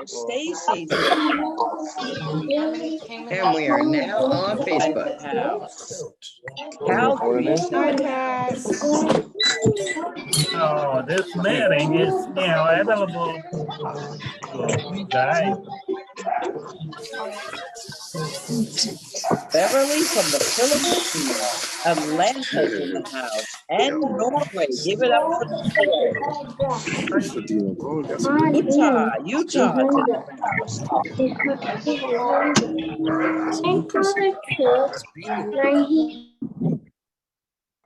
Stacy. And we are now on Facebook. Oh, this meeting is now available. Guys. Beverly from the Philippines. Atlanta's in the house. And Norway. Give it up for Utah to the house.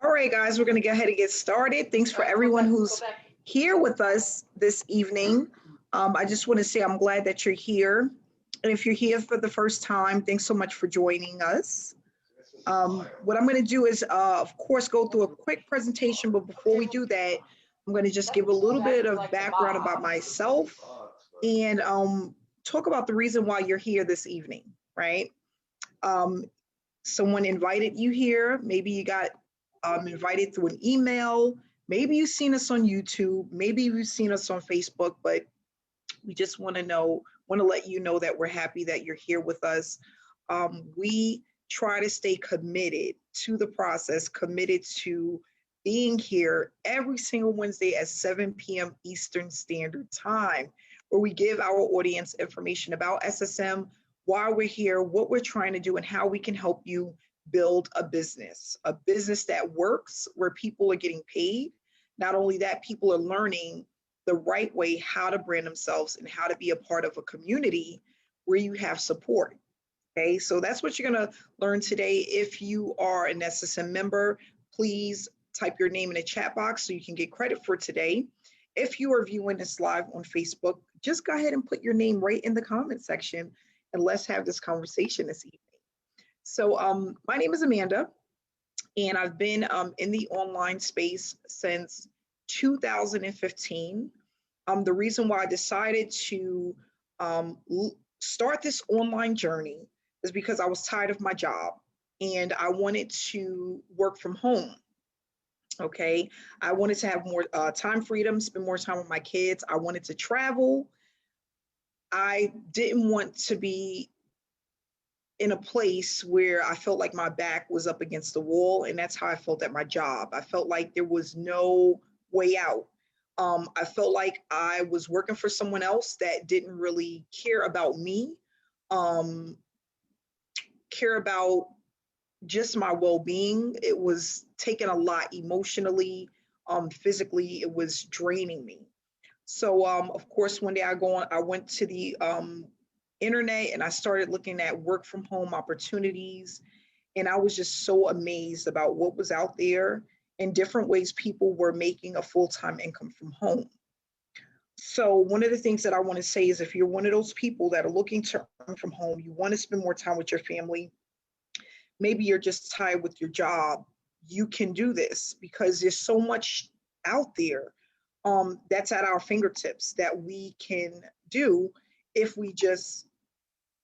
All right, guys, we're going to go ahead and get started. Thanks for everyone who's here with us this evening. I just want to say I'm glad that you're here. And if you're here for the first time, thanks so much for joining us. What I'm going to do is, of course, go through a quick presentation. But before we do that, I'm going to just give a little bit of background about myself and talk about the reason why you're here this evening, right? Someone invited you here. Maybe you got invited through an email. Maybe you've seen us on YouTube. Maybe you've seen us on Facebook, but we just want to let you know that we're happy that you're here with us. We try to stay committed to the process, committed to being here every single Wednesday at 7 p.m. Eastern Standard Time, where we give our audience information about SSM, why we're here, what we're trying to do, and how we can help you build a business that works, where people are getting paid. Not only that, people are learning the right way how to brand themselves and how to be a part of a community where you have support. Okay, so that's what you're going to learn today. If you are an SSM member, please type your name in the chat box so you can get credit for today. If you are viewing this live on Facebook, just go ahead and put your name right in the comment section and let's have this conversation this evening. So my name is Amanda, and I've been in the online space since 2015. The reason why I decided to start this online journey is because I was tired of my job and I wanted to work from home. Okay, I wanted to have more time freedom, spend more time with my kids. I wanted to travel. I didn't want to be in a place where I felt like my back was up against the wall, and that's how I felt at my job. I felt like there was no way out. I felt like I was working for someone else that didn't really care about me, care about just my well-being. It was taking a lot emotionally, physically. It was draining me. So, of course, one day I went to the internet and I started looking at work from home opportunities. And I was just so amazed about what was out there and different ways people were making a full-time income from home. So one of the things that I want to say is, if you're one of those people that are looking to earn from home, you want to spend more time with your family, maybe you're just tired with your job, you can do this because there's so much out there that's at our fingertips that we can do if we just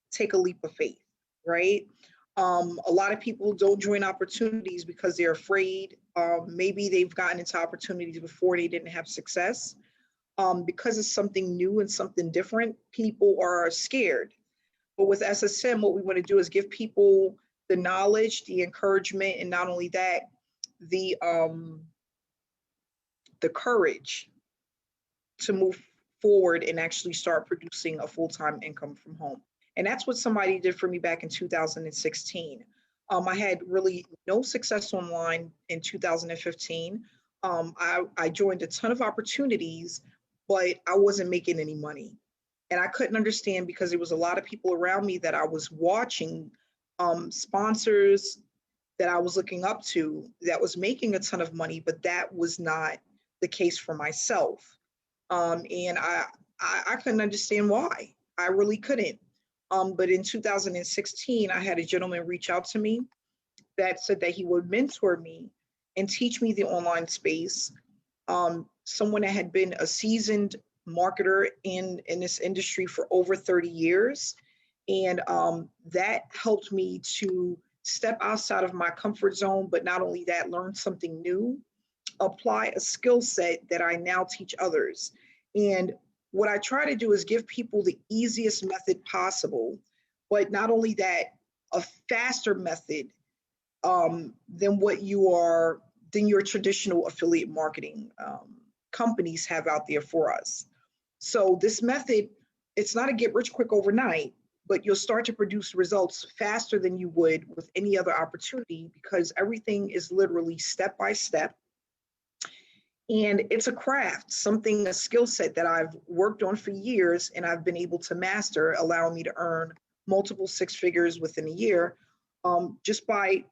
take a leap of faith, right? A lot of people don't join opportunities because they're afraid. Maybe they've gotten into opportunities before they didn't have success. Because it's something new and something different, people are scared. But with SSM, what we want to do is give people the knowledge, the encouragement, and not only that, the courage to move forward and actually start producing a full-time income from home. And that's what somebody did for me back in 2016. I had really no success online in 2015. I joined a ton of opportunities, but I wasn't making any money. And I couldn't understand because there was a lot of people around me that I was watching, sponsors that I was looking up to that was making a ton of money, but that was not the case for myself. And I couldn't understand why. I really couldn't. But in 2016, I had a gentleman reach out to me that said that he would mentor me and teach me the online space. Someone that had been a seasoned marketer in this industry for over 30 years. And that helped me to step outside of my comfort zone, but not only that, learn something new, apply a skill set that I now teach others. And what I try to do is give people the easiest method possible, but not only that, a faster method than than your traditional affiliate marketing companies have out there for us. So this method, it's not a get rich quick overnight, but you'll start to produce results faster than you would with any other opportunity, because everything is literally step by step. And it's a craft, a skill set that I've worked on for years and I've been able to master, allowing me to earn multiple six figures within a year, just by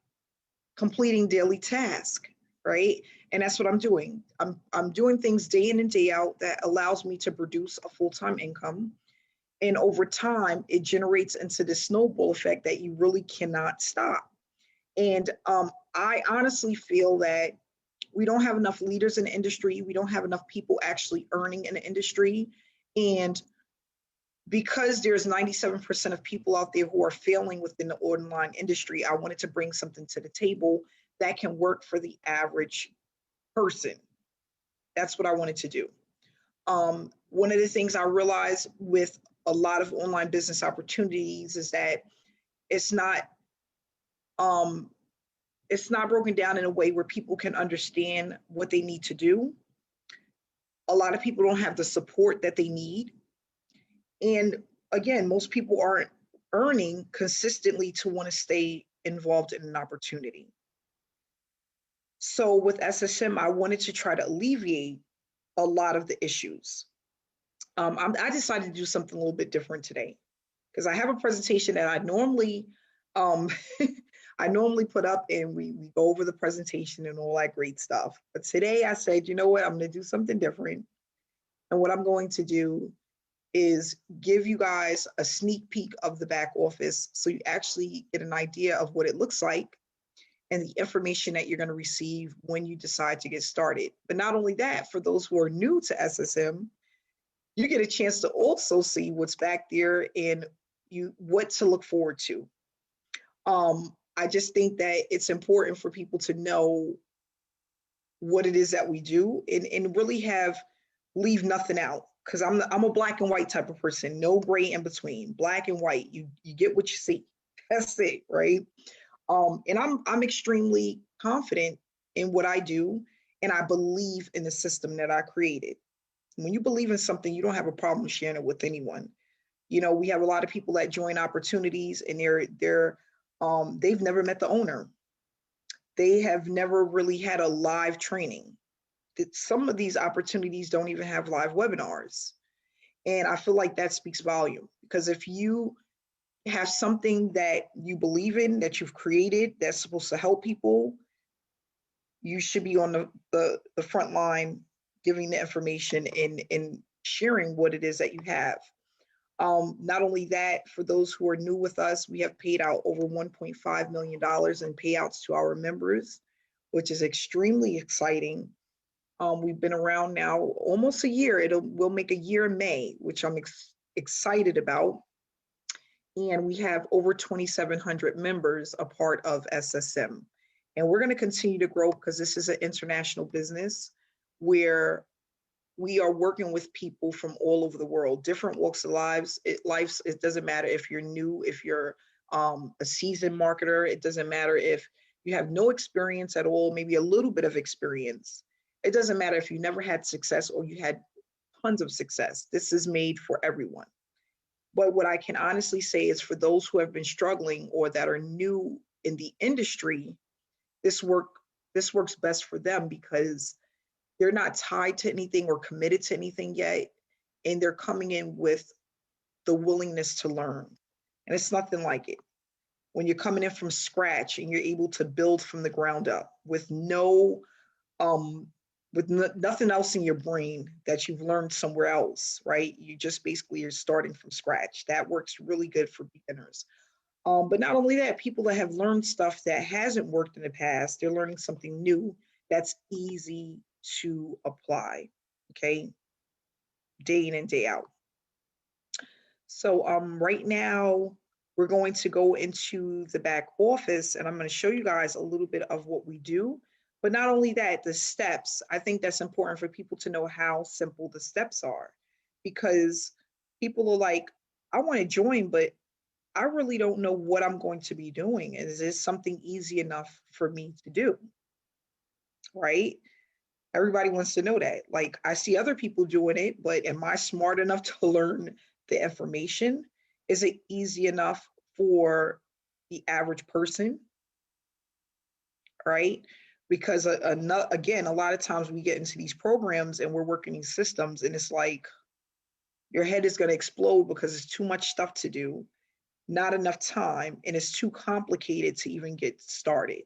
completing daily tasks, right? And that's what I'm doing. I'm doing things day in and day out that allows me to produce a full-time income. And over time, it generates into this snowball effect that you really cannot stop. And I honestly feel that we don't have enough leaders in the industry. We don't have enough people actually earning in the industry. And because there's 97% of people out there who are failing within the online industry, I wanted to bring something to the table that can work for the average person. That's what I wanted to do. One of the things I realized with a lot of online business opportunities is that it's not broken down in a way where people can understand what they need to do. A lot of people don't have the support that they need. And again, most people aren't earning consistently to want to stay involved in an opportunity. So with SSM, I wanted to try to alleviate a lot of the issues. I decided to do something a little bit different today, because I have a presentation that I normally put up, and we go over the presentation and all that great stuff. But today I said, you know what, I'm going to do something different. And what I'm going to do is give you guys a sneak peek of the back office, so you actually get an idea of what it looks like and the information that you're going to receive when you decide to get started. But not only that, for those who are new to SSM, you get a chance to also see what's back there and what to look forward to. I just think that it's important for people to know what it is that we do, and really leave nothing out. Because I'm a black and white type of person, no gray in between, black and white. You get what you see. That's it, right? And I'm extremely confident in what I do, and I believe in the system that I created. When you believe in something, you don't have a problem sharing it with anyone. You know, we have a lot of people that join opportunities, and they've never met the owner. They have never really had a live training. Some of these opportunities don't even have live webinars. And I feel like that speaks volume, because if you have something that you believe in, that you've created, that's supposed to help people, you should be on the front line giving the information and sharing what it is that you have. Not only that, for those who are new with us, we have paid out over $1.5 million in payouts to our members, which is extremely exciting. We've been around now almost a year. We'll make a year in May, which I'm excited about. And we have over 2,700 members a part of SSM. And we're going to continue to grow, because this is an international business where we are working with people from all over the world, different walks of lives. It doesn't matter if you're new, if you're a seasoned marketer. It doesn't matter if you have no experience at all, maybe a little bit of experience. It doesn't matter if you never had success or you had tons of success. This is made for everyone. But what I can honestly say is, for those who have been struggling or that are new in the industry, this works best for them, because they're not tied to anything or committed to anything yet. And they're coming in with the willingness to learn. And it's nothing like it. When you're coming in from scratch and you're able to build from the ground up with nothing else in your brain that you've learned somewhere else, right? You just basically are starting from scratch. That works really good for beginners. But not only that, people that have learned stuff that hasn't worked in the past, they're learning something new that's easy to apply, okay? Day in and day out. So right now, we're going to go into the back office, and I'm going to show you guys a little bit of what we do. But not only that, the steps, I think that's important for people to know how simple the steps are. because people are like, I want to join, but I really don't know what I'm going to be doing. Is this something easy enough for me to do? Right? Everybody wants to know that. Like, I see other people doing it, but am I smart enough to learn the information? Is it easy enough for the average person? Right? Because again, a lot of times we get into these programs and we're working these systems, and it's like your head is going to explode because it's too much stuff to do, not enough time, and it's too complicated to even get started.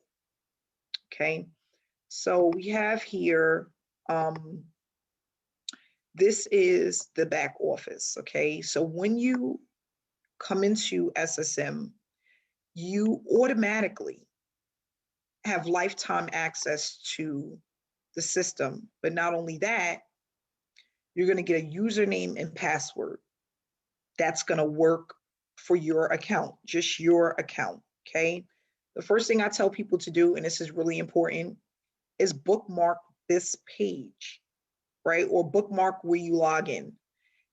Okay, so we have here, this is the back office. Okay, so when you come into SSM, you automatically have lifetime access to the system. But not only that, you're going to get a username and password that's going to work for your account, just your account. Okay. The first thing I tell people to do, and this is really important, is bookmark this page, right? Or bookmark where you log in.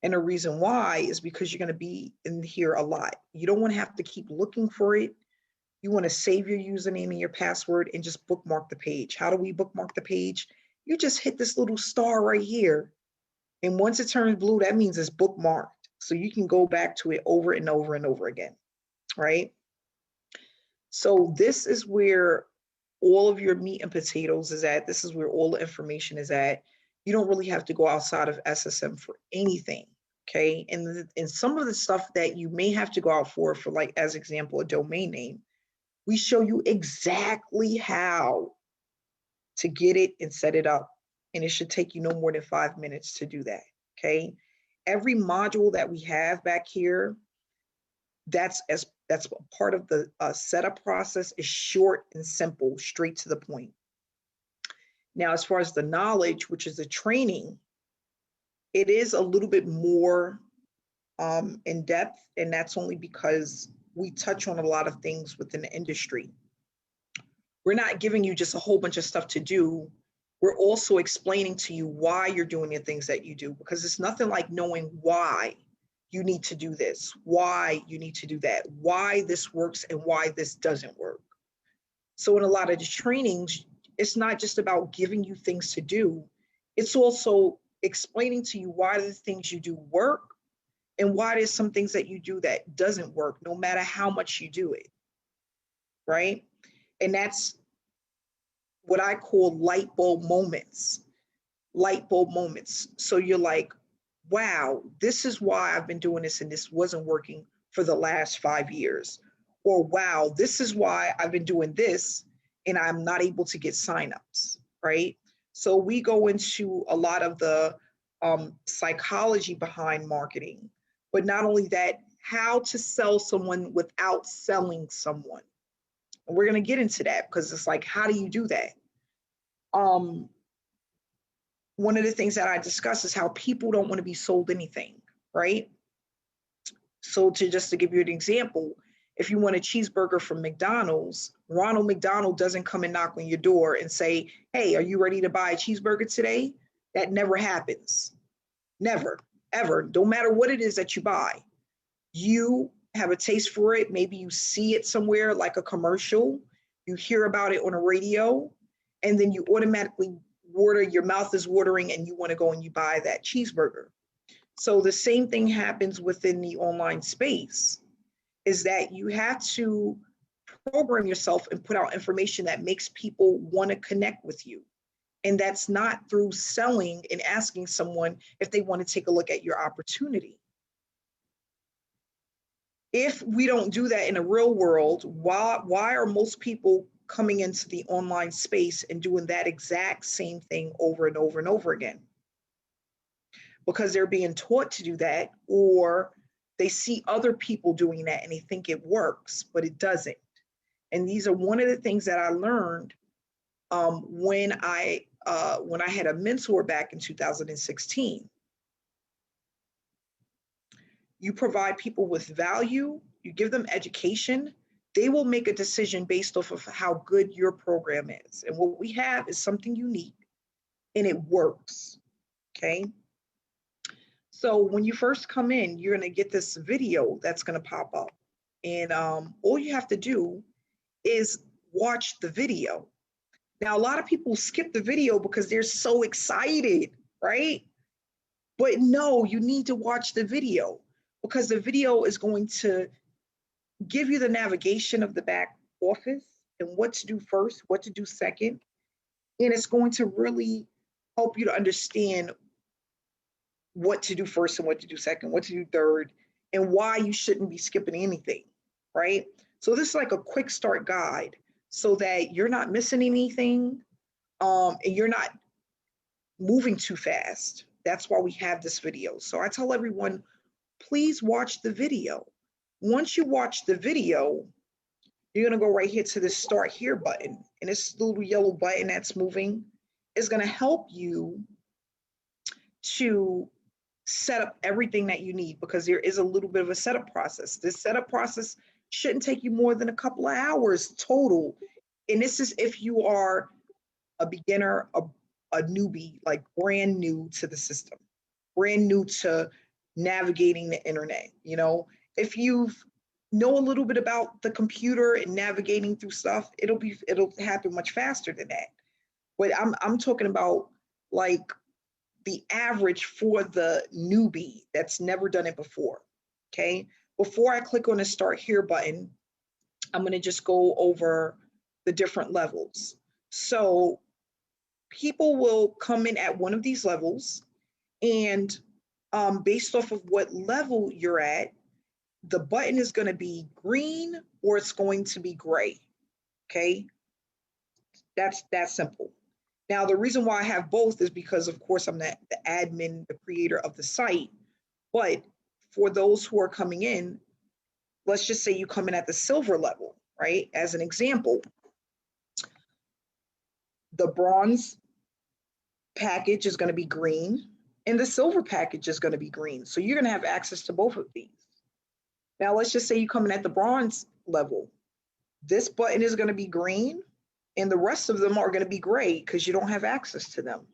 And the reason why is because you're going to be in here a lot. You don't want to have to keep looking for it. You want to save your username and your password and just bookmark the page. How do we bookmark the page? You just hit this little star right here. And once it turns blue, that means it's bookmarked. So you can go back to it over and over and over again, right? So this is where all of your meat and potatoes is at. This is where all the information is at. You don't really have to go outside of SSM for anything, okay? And some of the stuff that you may have to go out for like, as example, a domain name, we show you exactly how to get it and set it up. And it should take you no more than 5 minutes to do that, okay? Every module that we have back here, that's part of the setup process, is short and simple, straight to the point. Now, as far as the knowledge, which is the training, it is a little bit more in depth, and that's only because we touch on a lot of things within the industry. We're not giving you just a whole bunch of stuff to do. We're also explaining to you why you're doing the things that you do, because it's nothing like knowing why you need to do this, why you need to do that, why this works and why this doesn't work. So in a lot of the trainings, it's not just about giving you things to do. It's also explaining to you why the things you do work and why there's some things that you do that doesn't work, no matter how much you do it, right? And that's what I call light bulb moments. Light bulb moments. So you're like, wow, this is why I've been doing this and this wasn't working for the last 5 years. Or wow, this is why I've been doing this and I'm not able to get signups, right? So we go into a lot of the psychology behind marketing, but not only that, how to sell someone without selling someone. And we're going to get into that because it's like, how do you do that? One of the things that I discuss is how people don't want to be sold anything, right? So to give you an example, if you want a cheeseburger from McDonald's, Ronald McDonald doesn't come and knock on your door and say, hey, are you ready to buy a cheeseburger today? That never happens. Never, ever. No matter what it is that you buy, you have a taste for it. Maybe you see it somewhere like a commercial, you hear about it on a radio, and then you automatically your mouth is watering and you want to go and you buy that cheeseburger. So the same thing happens within the online space, is that you have to program yourself and put out information that makes people want to connect with you. And that's not through selling and asking someone if they want to take a look at your opportunity. If we don't do that in the real world, why are most people coming into the online space and doing that exact same thing over and over and over again? Because they're being taught to do that, or they see other people doing that and they think it works, but it doesn't. And these are one of the things that I learned when I had a mentor back in 2016. You provide people with value, you give them education, they will make a decision based off of how good your program is. And what we have is something unique and it works, okay? So when you first come in, you're going to get this video that's going to pop up. And all you have to do is watch the video. Now, a lot of people skip the video because they're so excited, right? But no, you need to watch the video because the video is going to give you the navigation of the back office and what to do first, what to do second. And it's going to really help you to understand what to do first and what to do second, what to do third, and why you shouldn't be skipping anything, right? So this is like a quick start guide so that you're not missing anything and you're not moving too fast. That's why we have this video. So I tell everyone, please watch the video. Once you watch the video, you're gonna go right here to this start here button, and this little yellow button that's moving is gonna help you to set up everything that you need because there is a little bit of a setup process. This setup process shouldn't take you more than a couple of hours total. And this is if you are a beginner, a newbie, like brand new to the system, brand new to navigating the internet. You know, if you know a little bit about the computer and navigating through stuff, it'll happen much faster than that. But I'm talking about like the average for the newbie that's never done it before. Okay. Before I click on the start here button, I'm going to just go over the different levels. So people will come in at one of these levels, and based off of what level you're at, the button is going to be green or it's going to be gray. Okay. That's that simple. Now, the reason why I have both is because, of course, I'm the admin, the creator of the site. But for those who are coming in, let's just say you come in at the silver level, right? As an example, the bronze package is going to be green and the silver package is going to be green. So you're going to have access to both of these. Now, let's just say you come in at the bronze level. This button is going to be green and the rest of them are going to be gray because you don't have access to them.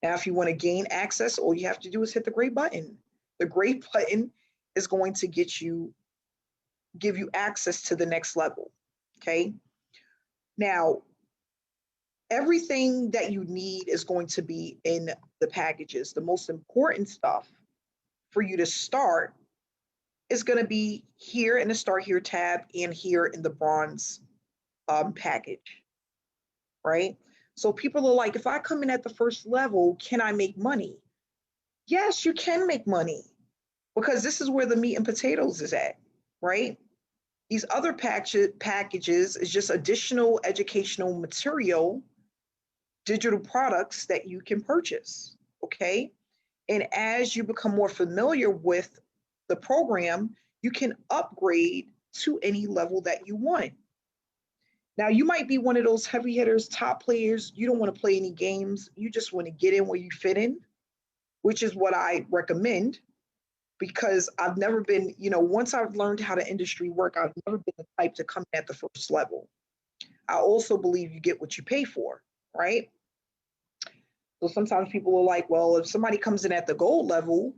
Now, if you want to gain access, all you have to do is hit the gray button. The gray button is going to give you access to the next level, okay? Now, everything that you need is going to be in the packages. The most important stuff for you to start is going to be here in the Start Here tab and here in the bronze package, right? So people are like, if I come in at the first level, can I make money? Yes, you can make money because this is where the meat and potatoes is at, right? These other packages is just additional educational material, digital products that you can purchase, okay? And as you become more familiar with the program, you can upgrade to any level that you want. Now, you might be one of those heavy hitters, top players. You don't want to play any games. You just want to get in where you fit in, which is what I recommend because I've never been, once I've learned how the industry work, I've never been the type to come at the first level. I also believe you get what you pay for, right? So sometimes people are like, well, if somebody comes in at the gold level,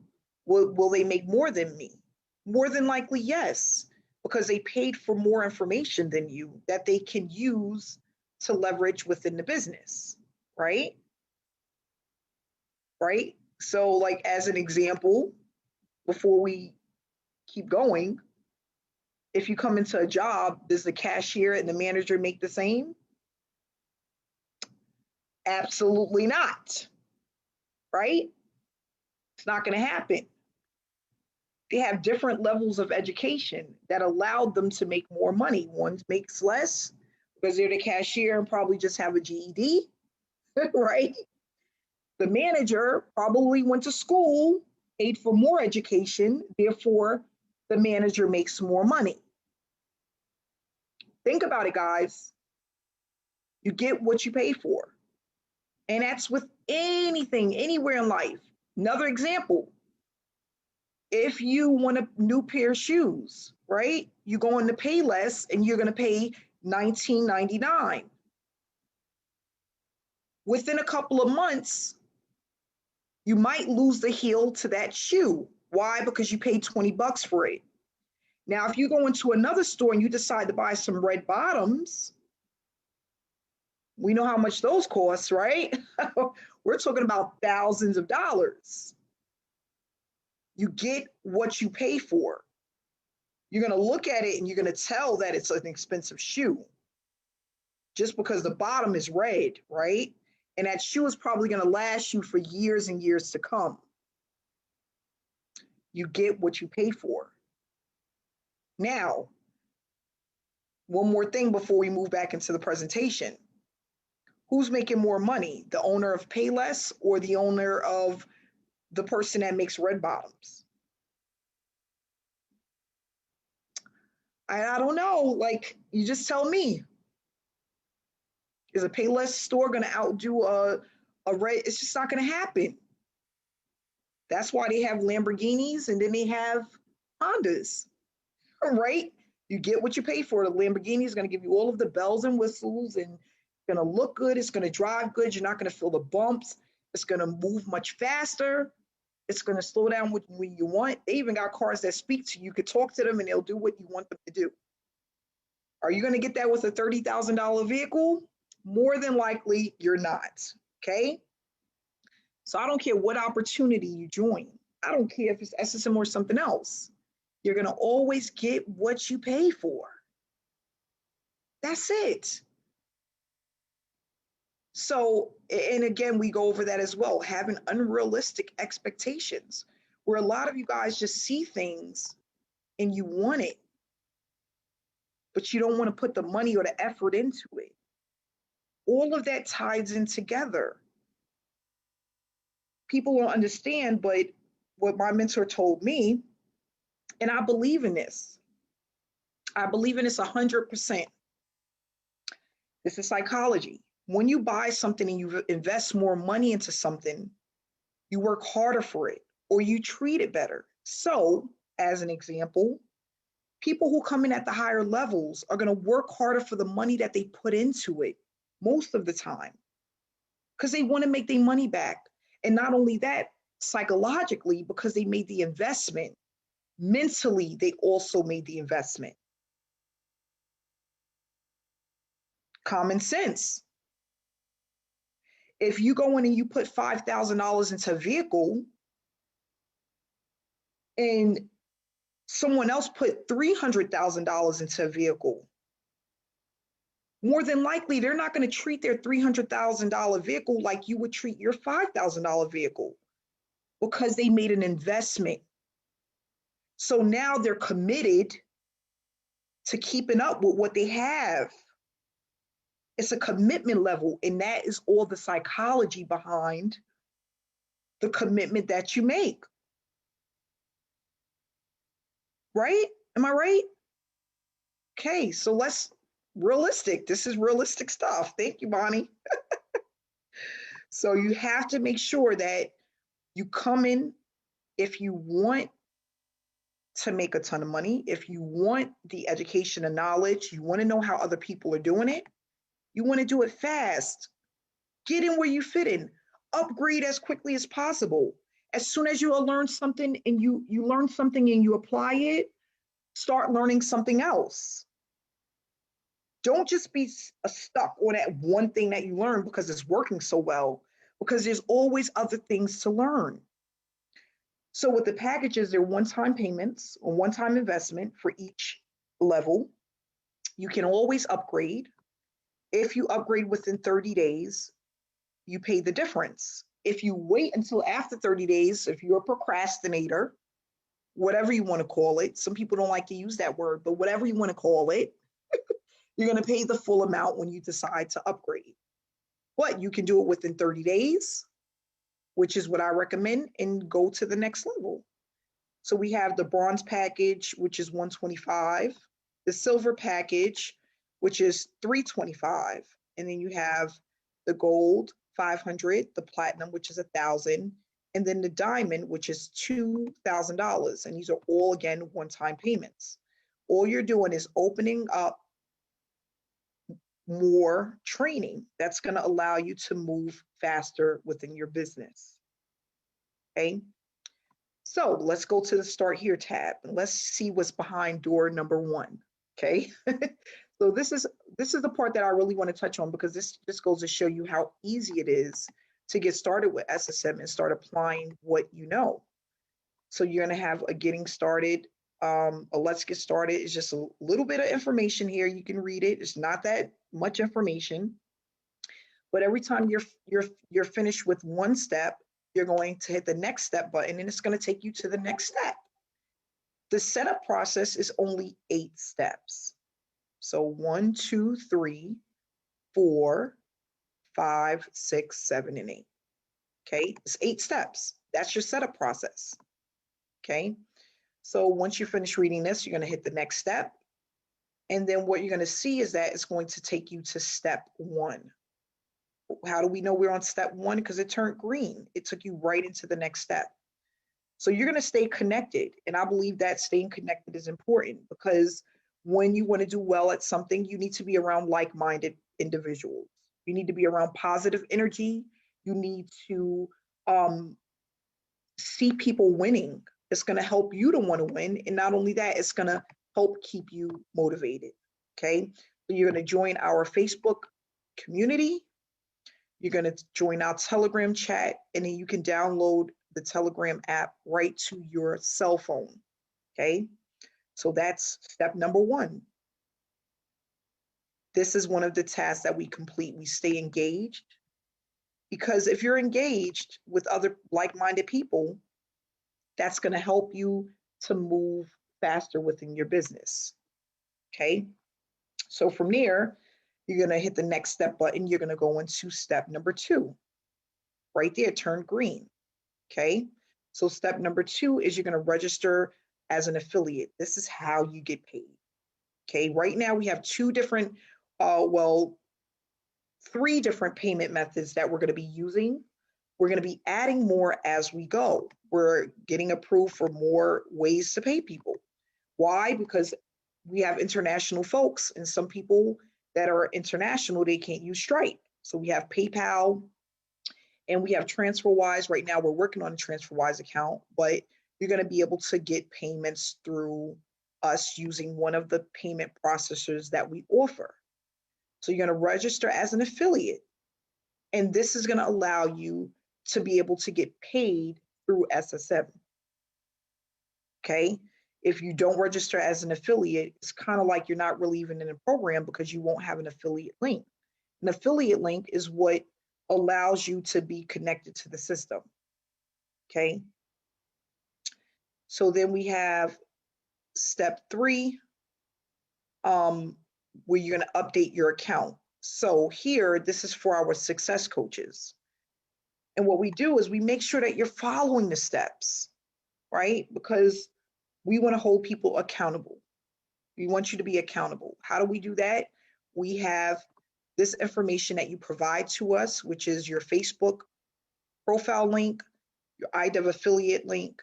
will they make more than me? More than likely, yes, because they paid for more information than you that they can use to leverage within the business, right? Right? So like as an example, before we keep going, if you come into a job, does the cashier and the manager make the same? Absolutely not, right? It's not going to happen. They have different levels of education that allowed them to make more money. One makes less because they're the cashier and probably just have a GED, right? The manager probably went to school, paid for more education, therefore the manager makes more money. Think about it, guys. You get what you pay for. And that's with anything, anywhere in life. Another example, if you want a new pair of shoes, right? You're going to pay less and you're going to pay $19.99. Within a couple of months, You might lose the heel to that shoe. Why? Because you paid 20 bucks for it. Now, if you go into another store and you decide to buy some red bottoms, we know how much those cost, right? We're talking about thousands of dollars. You get what you pay for. You're going to look at it and you're going to tell that it's an expensive shoe just because the bottom is red, right? And that shoe is probably going to last you for years and years to come. You get what you pay for. Now, one more thing before we move back into the presentation. Who's making more money, the owner of Payless or the owner of the person that makes red bottoms? I don't know. Like, you just tell me. Is a Payless store going to outdo a red? It's just not going to happen. That's why they have Lamborghinis and then they have Hondas, right? You get what you pay for. The Lamborghini is going to give you all of the bells and whistles and going to look good. It's going to drive good. You're not going to feel the bumps. It's going to move much faster. It's going to slow down when you want. They even got cars that speak to you. You could talk to them and they'll do what you want them to do. Are you going to get that with a $30,000 vehicle? More than likely, you're not. Okay? So I don't care what opportunity you join. I don't care if it's SSM or something else. You're going to always get what you pay for. That's it. So, and again, we go over that as well, having unrealistic expectations, where a lot of you guys just see things and you want it, but you don't want to put the money or the effort into it. All of that ties in together. People don't understand, but what my mentor told me, and I believe in this. I believe in this 100%. This is psychology. When you buy something and you invest more money into something, you work harder for it or you treat it better. So, as an example, people who come in at the higher levels are going to work harder for the money that they put into it most of the time because they want to make their money back. And not only that, psychologically, because they made the investment, mentally, they also made the investment. Common sense. If you go in and you put $5,000 into a vehicle and someone else put $300,000 into a vehicle, more than likely, they're not going to treat their $300,000 vehicle like you would treat your $5,000 vehicle because they made an investment. So now they're committed to keeping up with what they have. It's a commitment level, and that is all the psychology behind the commitment that you make. Right? Am I right? Okay, so let's realistic. This is realistic stuff. Thank you, Bonnie. So you have to make sure that you come in if you want to make a ton of money, if you want the education and knowledge, you want to know how other people are doing it, you want to do it fast. Get in where you fit in. Upgrade as quickly as possible. As soon as you learn something and you learn something and you apply it, start learning something else. Don't just be stuck on that one thing that you learned because it's working so well, because there's always other things to learn. So with the packages, they're one-time payments or one-time investment for each level. You can always upgrade. If you upgrade within 30 days, you pay the difference. If you wait until after 30 days, if you're a procrastinator, whatever you want to call it, some people don't like to use that word, but whatever you want to call it, you're going to pay the full amount when you decide to upgrade. But you can do it within 30 days, which is what I recommend, and go to the next level. So we have the bronze package, which is $125, the silver package, which is $325, and then you have the gold, $500, the platinum, which is $1,000, and then the diamond, which is $2,000. And these are all, again, one-time payments. All you're doing is opening up more training that's going to allow you to move faster within your business. Okay. So let's go to the Start Here tab and let's see what's behind door number 1. Okay. So this is the part that I really want to touch on, because this just goes to show you how easy it is to get started with SSM and start applying what you know. So you're going to have a getting started, a let's get started. It's just a little bit of information here. You can read it. It's not that much information, but every time you're finished with one step, you're going to hit the next step button, and it's going to take you to the next step. The setup process is only 8 steps. So 1, 2, 3, 4, 5, 6, 7, and 8. Okay, it's 8 steps. That's your setup process. Okay, so once you finish reading this, you're going to hit the next step. And then what you're going to see is that it's going to take you to step 1. How do we know we're on step 1? Because it turned green. It took you right into the next step. So you're going to stay connected. And I believe that staying connected is important, because when you want to do well at something, you need to be around like-minded individuals. You need to be around positive energy. You need to see people winning. It's going to help you to want to win. And not only that, it's going to help keep you motivated. Okay. So you're going to join our Facebook community. You're going to join our Telegram chat, and then you can download the Telegram app right to your cell phone. Okay. So that's step number 1. This is one of the tasks that we complete. We stay engaged, because if you're engaged with other like-minded people, that's going to help you to move faster within your business. Okay. So from there, you're going to hit the next step button. You're going to go into step number 2. Right there, turn green. Okay. So step number 2 is you're going to register as an affiliate. This is how you get paid. Okay. Right now we have 2 different, 3 different payment methods that we're going to be using. We're going to be adding more as we go. We're getting approved for more ways to pay people. Why? Because we have international folks, and some people that are international, they can't use Stripe. So we have PayPal and we have TransferWise. Right now we're working on a TransferWise account, but you're going to be able to get payments through us using one of the payment processors that we offer. So you're going to register as an affiliate, and this is going to allow you to be able to get paid through SSM. Okay. If you don't register as an affiliate, it's kind of like you're not really even in a program, because you won't have an affiliate link. An affiliate link is what allows you to be connected to the system. Okay. So then we have step 3, where you're going to update your account. So here, this is for our success coaches. And what we do is we make sure that you're following the steps, right? Because we want to hold people accountable. We want you to be accountable. How do we do that? We have this information that you provide to us, which is your Facebook profile link, your iDev affiliate link.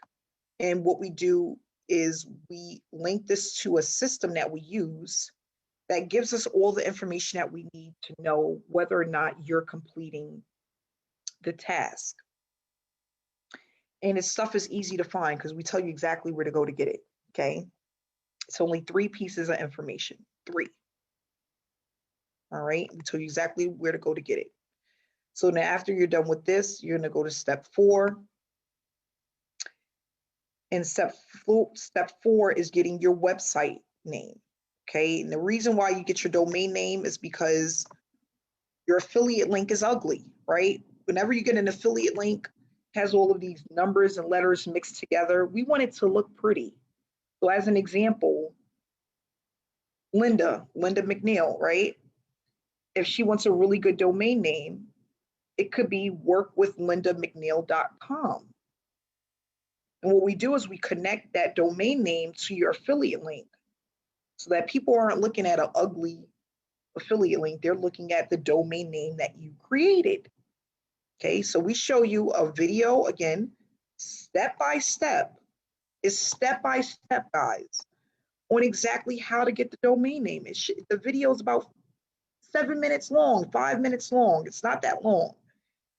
And what we do is we link this to a system that we use that gives us all the information that we need to know whether or not you're completing the task. And this stuff is easy to find, because we tell you exactly where to go to get it. Okay. It's only 3 pieces of information. 3. All right. We tell you exactly where to go to get it. So now after you're done with this, you're going to go to step 4. And step 4 is getting your website name. Okay. And the reason why you get your domain name is because your affiliate link is ugly, right? Whenever you get an affiliate link, it has all of these numbers and letters mixed together. We want it to look pretty. So as an example, Linda McNeil, right? If she wants a really good domain name, it could be workwithlindamcneil.com. And what we do is we connect that domain name to your affiliate link, so that people aren't looking at an ugly affiliate link. They're looking at the domain name that you created. Okay, so we show you a video, again, step by step. It's step by step, guys, on exactly how to get the domain name. The video is about 7 minutes long, 5 minutes long. It's not that long.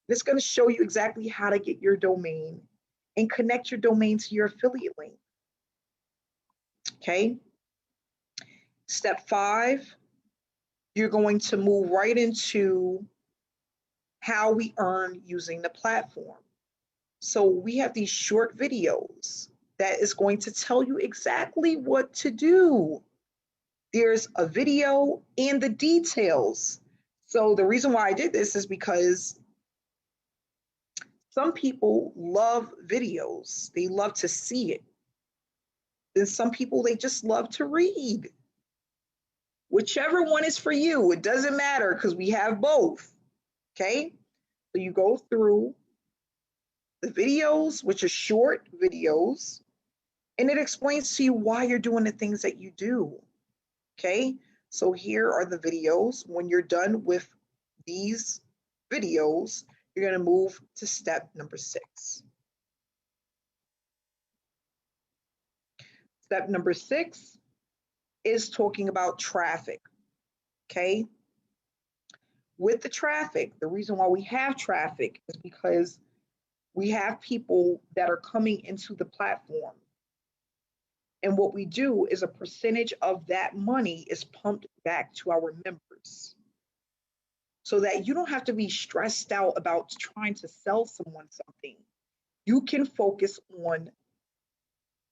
It's going to show you exactly how to get your domain and connect your domain to your affiliate link. Okay. Step 5, you're going to move right into how we earn using the platform. So we have these short videos that is going to tell you exactly what to do. There's a video and the details. So the reason why I did this is because some people love videos. They love to see it. Then some people, they just love to read. Whichever one is for you, it doesn't matter because we have both. Okay? So you go through the videos, which are short videos, and it explains to you why you're doing the things that you do. Okay? So here are the videos. When you're done with these videos, you're going to move to step number 6. Step number 6 is talking about traffic. Okay? With the traffic, the reason why we have traffic is because we have people that are coming into the platform. And what we do is a percentage of that money is pumped back to our members so that you don't have to be stressed out about trying to sell someone something. You can focus on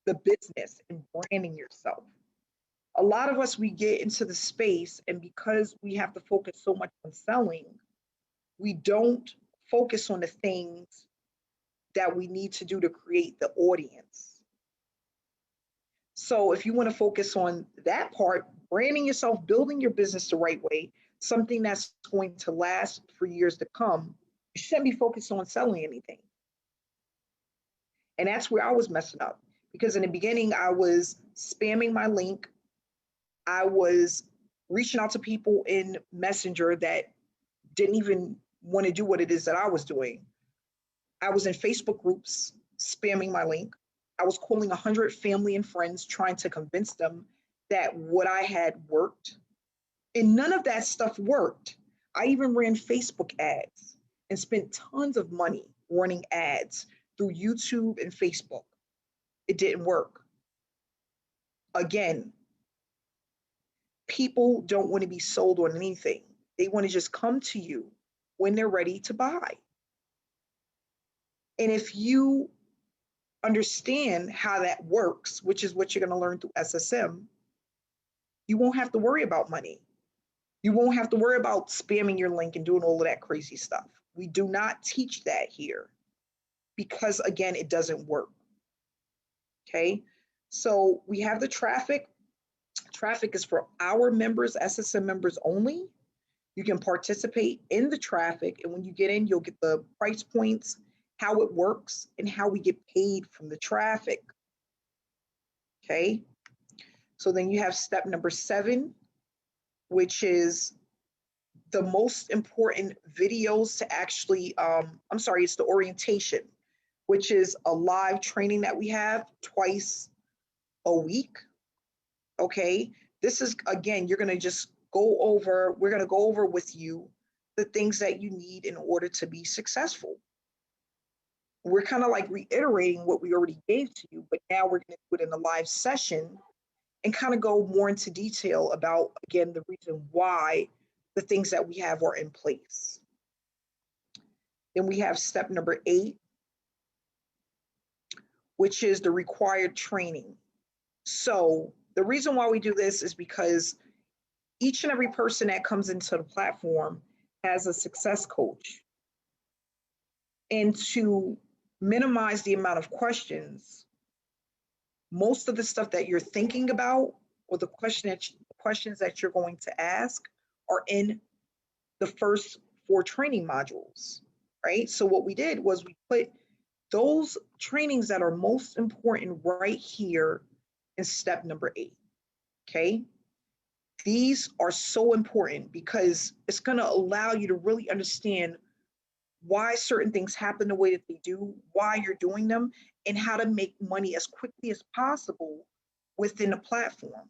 the business and branding yourself. A lot of us, we get into the space, and because we have to focus so much on selling, we don't focus on the things that we need to do to create the audience. So if you want to focus on that part, branding yourself, building your business the right way, something that's going to last for years to come, you shouldn't be focused on selling anything. And that's where I was messing up, because in the beginning, I was spamming my link. I was reaching out to people in Messenger that didn't even want to do what it is that I was doing. I was in Facebook groups spamming my link. I was calling 100 family and friends trying to convince them that what I had worked. And none of that stuff worked. I even ran Facebook ads and spent tons of money running ads through YouTube and Facebook. It didn't work. Again, people don't want to be sold on anything. They want to just come to you when they're ready to buy. And if you understand how that works, which is what you're going to learn through SSM, you won't have to worry about money. You won't have to worry about spamming your link and doing all of that crazy stuff. We do not teach that here because, again, it doesn't work. Okay, so we have the traffic. Traffic is for our members, SSM members only. You can participate in the traffic, and when you get in, you'll get the price points, how it works, and how we get paid from the traffic. Okay, so then you have step number 7, which is the most important videos to actually, it's the orientation, which is a live training that we have twice a week. Okay, this is, again, you're going to just we're going to go over with you the things that you need in order to be successful. We're kind of like reiterating what we already gave to you, but now we're going to do it in a live session and kind of go more into detail about, again, the reason why the things that we have are in place. Then we have step number 8, which is the required training. So the reason why we do this is because each and every person that comes into the platform has a success coach. And to minimize the amount of questions, most of the stuff that you're thinking about or the questions that you're going to ask are in the first 4 training modules, right? So what we did was we put those trainings that are most important right here in step number 8, okay? These are so important because it's going to allow you to really understand why certain things happen the way that they do, why you're doing them, and how to make money as quickly as possible within the platform.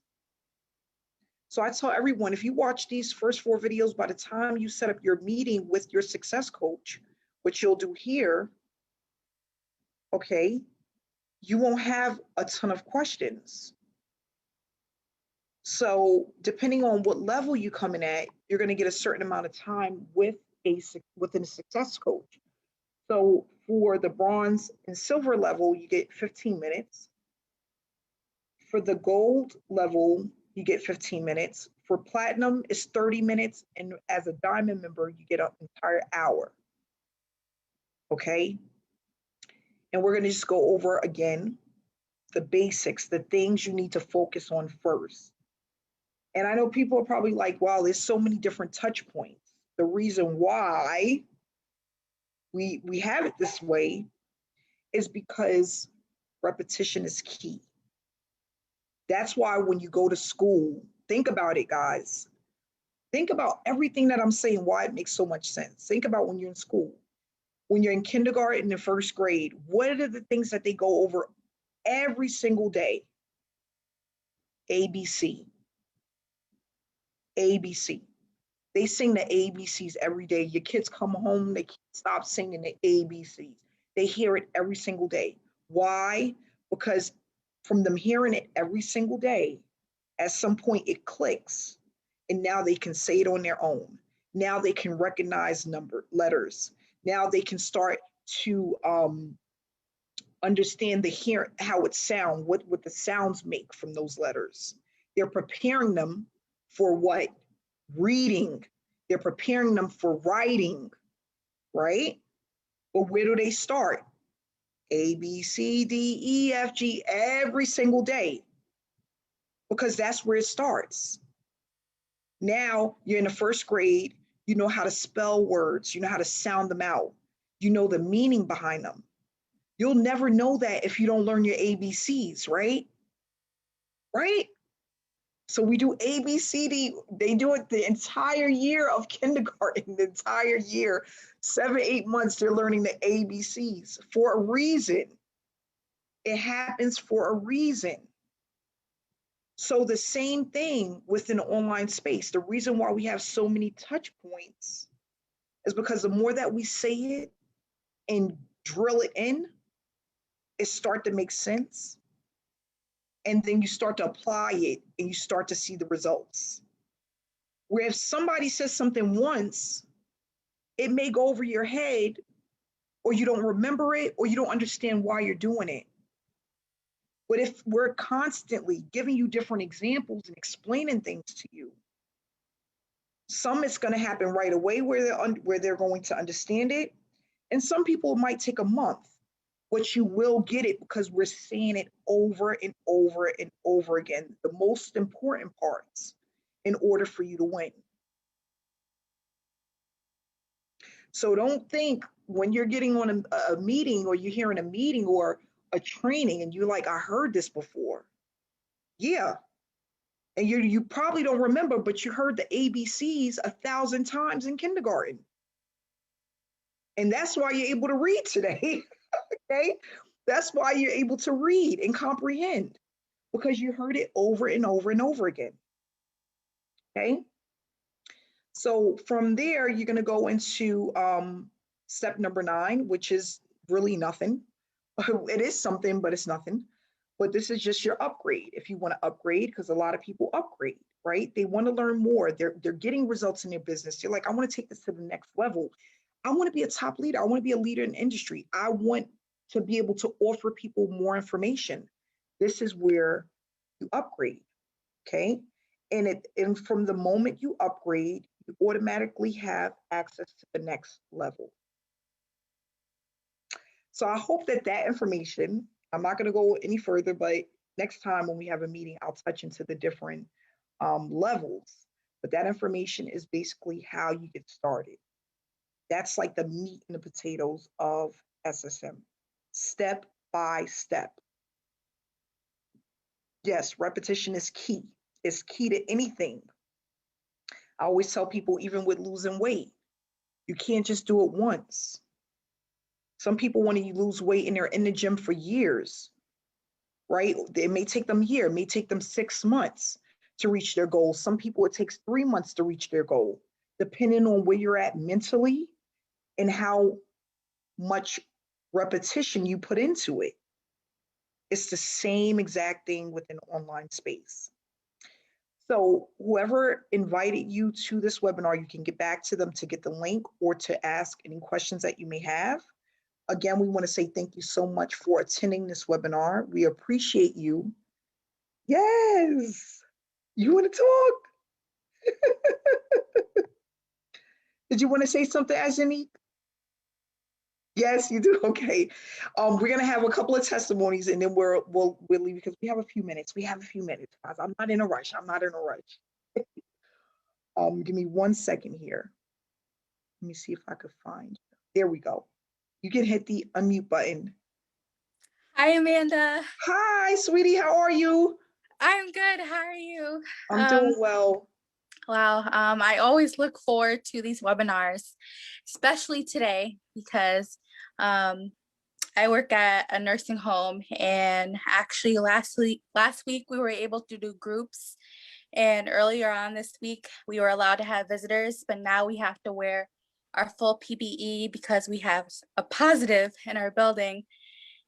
So I tell everyone, if you watch these first 4 videos, by the time you set up your meeting with your success coach, which you'll do here, okay, you won't have a ton of questions. So depending on what level you come in at, you're going to get a certain amount of time within a success coach. So for the bronze and silver level, you get 15 minutes. For the gold level, you get 15 minutes. For platinum, it's 30 minutes. And as a diamond member, you get an entire hour. Okay. And we're going to just go over again the basics, the things you need to focus on first. And I know people are probably like, wow, there's so many different touch points. The reason why we have it this way is because repetition is key. That's why when you go to school, think about it, guys. Think about everything that I'm saying, why it makes so much sense. Think about when you're in school. When you're in kindergarten and first grade, what are the things that they go over every single day? ABC. ABC. They sing the ABCs every day. Your kids come home, they can't stop singing the ABCs. They hear it every single day. Why? Because from them hearing it every single day, at some point it clicks, and now they can say it on their own. Now they can recognize letters. Now they can start to understand how it sounds, what the sounds make from those letters. They're preparing them for what? Reading. They're preparing them for writing, right? But where do they start? A, B, C, D, E, F, G every single day, because that's where it starts. Now you're in the first grade, you know how to spell words, you know how to sound them out, you know the meaning behind them. You'll never know that if you don't learn your ABCs, right? Right? So we do A, B, C, D. They do it the entire year of kindergarten, the entire year, 7, 8 months, they're learning the ABCs for a reason. It happens for a reason. So the same thing within the online space. The reason why we have so many touch points is because the more that we say it and drill it in, it starts to make sense. And then you start to apply it and you start to see the results. Where if somebody says something once, it may go over your head, or you don't remember it, or you don't understand why you're doing it. But if we're constantly giving you different examples and explaining things to you, some it's going to happen right away where they're going to understand it. And some people, it might take a month, but you will get it because we're saying it over and over and over again, the most important parts in order for you to win. So don't think when you're getting on a meeting, or you're hearing a meeting or a training and you're like, I heard this before. Yeah. And you probably don't remember, but you heard the ABCs 1,000 times in kindergarten. And that's why you're able to read today. Okay. That's why you're able to read and comprehend, because you heard it over and over and over again. Okay. So from there, you're going to go into step number 9, which is really nothing. It is something, but it's nothing. But this is just your upgrade. If you want to upgrade, because a lot of people upgrade, right? They want to learn more. They're getting results in their business. They're like, I want to take this to the next level. I want to be a top leader. I want to be a leader in the industry. I want to be able to offer people more information. This is where you upgrade, okay? And from the moment you upgrade, you automatically have access to the next level. So I hope that information, I'm not going to go any further, but next time when we have a meeting, I'll touch into the different levels. But that information is basically how you get started. That's like the meat and the potatoes of SSM, step by step. Yes, repetition is key. It's key to anything. I always tell people, even with losing weight, you can't just do it once. Some people want to lose weight and they're in the gym for years, right? It may take them a year, it may take them 6 months to reach their goal. Some people, it takes 3 months to reach their goal, depending on where you're at mentally and how much repetition you put into it. It's the same exact thing with an online space. So whoever invited you to this webinar, you can get back to them to get the link or to ask any questions that you may have. Again, we want to say thank you so much for attending this webinar. We appreciate you. Yes, you want to talk? Did you want to say something, Ajani? Yes, you do. Okay. We're gonna have a couple of testimonies, and then we'll leave because we have a few minutes. We have a few minutes, guys. I'm not in a rush. I'm not in a rush. Give me 1 second here. Let me see if I could find you. There we go. You can hit the unmute button. Hi, Amanda. Hi, sweetie. How are you? I'm good. How are you? I'm doing well. Wow. I always look forward to these webinars, especially today, because I work at a nursing home, and actually last week we were able to do groups, and earlier on this week we were allowed to have visitors, but now we have to wear our full PPE because we have a positive in our building.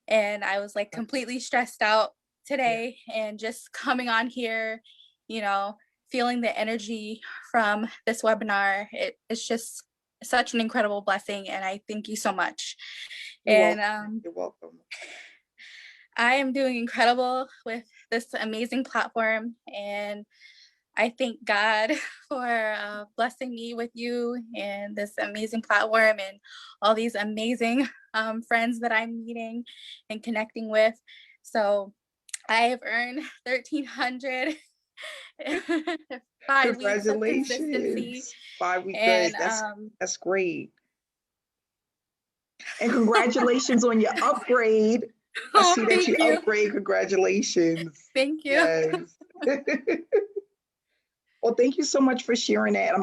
And I was like completely stressed out today, and just coming on here, you know, feeling the energy from this webinar. It's just such an incredible blessing, and I thank you so much. You're welcome. I am doing incredible with this amazing platform, and I thank God for blessing me with you and this amazing platform and all these amazing friends that I'm meeting and connecting with. So I have earned 1,300 5 weeks of consistency. 5 weeks, And that's great. And congratulations on your upgrade. I see that you upgrade. Congratulations. Thank you. Yes. Well, thank you so much for sharing that.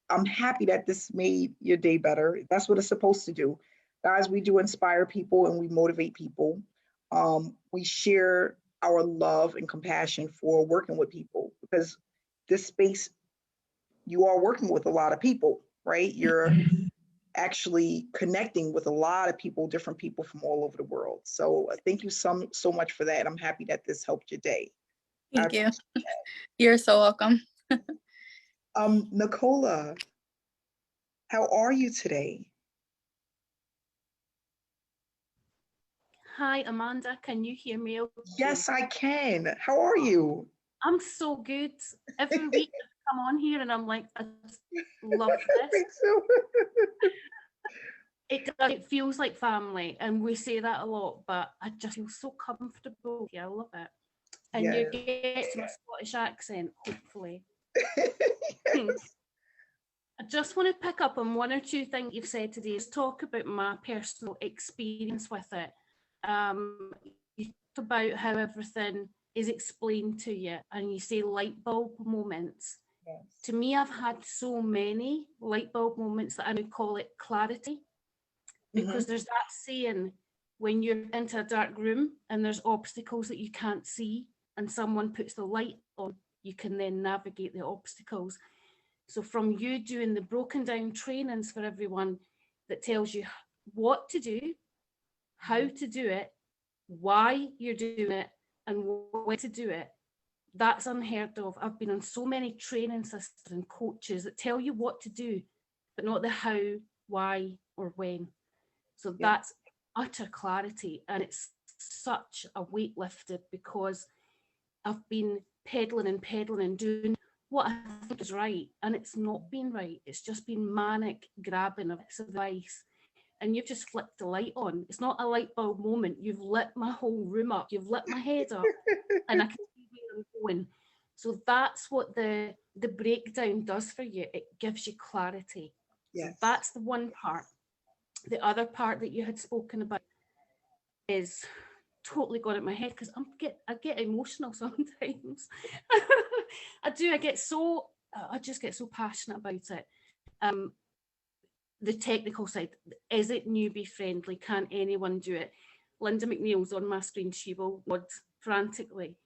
I'm happy that this made your day better. That's what it's supposed to do. Guys, we do inspire people and we motivate people. We share our love and compassion for working with people, because this space, you are working with a lot of people, right? You're actually connecting with a lot of people, different people from all over the world. So thank you so much for that. I'm happy that this helped your day. Thank you. You're so welcome. Nicola, how are you today? Hi, Amanda. Can you hear me? Okay? Yes, I can. How are you? I'm so good. Every week I come on here and I'm like, I just love this. I think so. It feels like family, and we say that a lot, but I just feel so comfortable here. I love it. And you get my Scottish accent, hopefully. Yes. I just want to pick up on one or two things you've said today. Just talk about my personal experience with it. You talk about how everything is explained to you, and you say light bulb moments. Yes. To me, I've had so many light bulb moments that I would call it clarity, because there's that saying, when you're into a dark room and there's obstacles that you can't see and someone puts the light on, you can then navigate the obstacles. So from you doing the broken down trainings for everyone that tells you what to do, how to do it, why you're doing it, and when to do it, that's unheard of. I've been on so many training systems and coaches that tell you what to do, but not the how, why, or when. So that's utter clarity, and it's such a weight lifted, because I've been peddling and doing what I think is right, and it's not been right. It's just been manic grabbing of advice, and you've just flipped the light on. It's not a light bulb moment. You've lit my whole room up. You've lit my head up, and I can see where I'm going. So that's what the breakdown does for you. It gives you clarity. Yes. So that's the one part. The other part that you had spoken about is totally gone at my head, because I get emotional sometimes. I do. I just get so passionate about it. The technical side, is it newbie friendly? Can anyone do it? Linda McNeil's on my screen. She will nod frantically.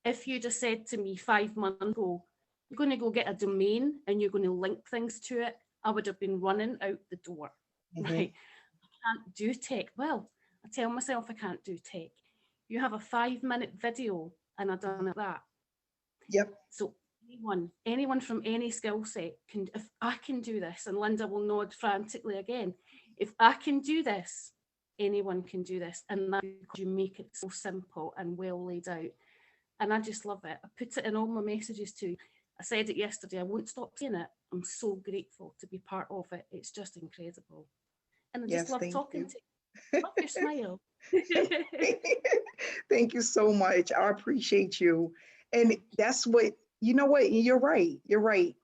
If you just said to me 5 months ago, you're going to go get a domain and you're going to link things to it, I would have been running out the door. Right? I can't do tech. Well, I tell myself I can't do tech. You have a 5-minute video and I've done that. Yep. So anyone from any skill set can, if I can do this, and Linda will nod frantically again, if I can do this, anyone can do this. And that's because you make it so simple and well laid out. And I just love it. I put it in all my messages too. I said it yesterday, I won't stop saying it. I'm so grateful to be part of it. It's just incredible. And I just love talking to you. Love your smile. Thank you so much. I appreciate you. And that's what, you know what, you're right. You're right.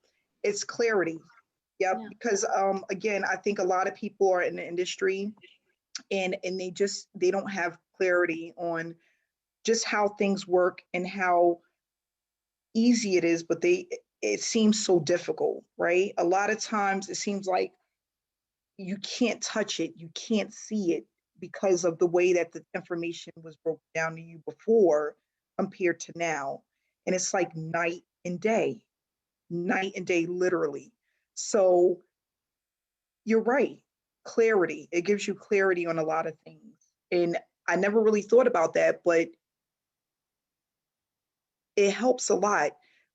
It's clarity. Yep. Yeah. Because again, I think a lot of people are in the industry and they don't have clarity on just how things work and how easy it is, but it seems so difficult, right? A lot of times it seems like you can't touch it, you can't see it because of the way that the information was broken down to you before compared to now. And it's like night and day, literally. So you're right. Clarity. It gives you clarity on a lot of things. And I never really thought about that, but it helps a lot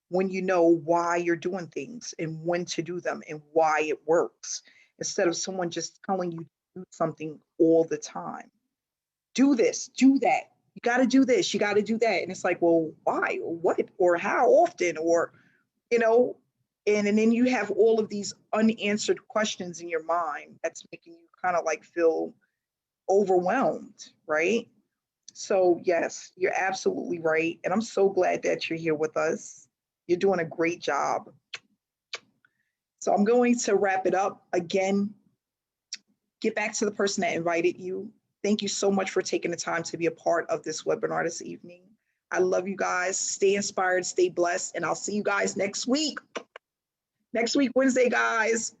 when you know why you're doing things and when to do them and why it works, instead of someone just telling you to do something all the time. Do this, do that. You got to do this, you got to do that. And it's like, well, why or what or how often or, you know, and then you have all of these unanswered questions in your mind that's making you kind of like feel overwhelmed, right? So yes, you're absolutely right. And I'm so glad that you're here with us. You're doing a great job. So I'm going to wrap it up. Again, get back to the person that invited you. Thank you so much for taking the time to be a part of this webinar this evening. I love you guys. Stay inspired, stay blessed, and I'll see you guys next week. Next week, Wednesday, guys.